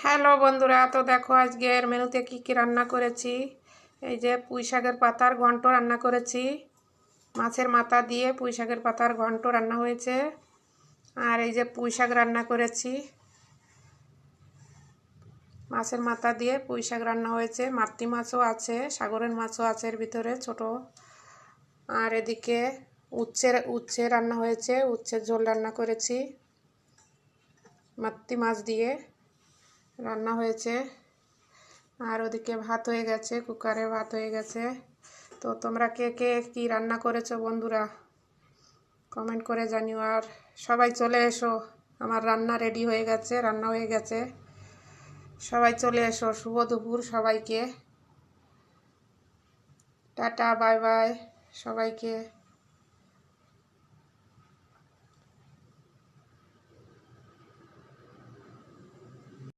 Hello বন্ধুরা, তো দেখো আজকের মেনুতে কি কি রান্না করেছি। এই যে পুঁই শাকের পাতার ঘন্ট রান্না করেছি, মাছের মাথা দিয়ে পুঁই শাকের পাতার ঘন্ট রান্না হয়েছে। আর এই যে পুঁই শাক রান্না করেছি, মাছের মাথা দিয়ে পুঁই শাক রান্না হয়েছে। মাতৃ মাছও আছে, সাগরের মাছও আছে এর ভিতরে ছোট। আর এদিকে উচ্ছে রান্না হয়েছে, উচ্ছের ঝোল রান্না করেছি, মাতৃ মাছ দিয়ে রান্না হয়েছে। আর ওদিকে ভাত হয়ে গেছে, কুকারে ভাত হয়ে গেছে। তো তোমরা কে কে কি রান্না করেছো বন্ধুরা, কমেন্ট করে জানিও। আর সবাই চলে এসো, আমার রান্না রেডি হয়ে গেছে, রান্না হয়ে গেছে। সবাই চলে এসো। শুভ দুপুর সবাইকে, টাটা বাই বাই সবাইকে।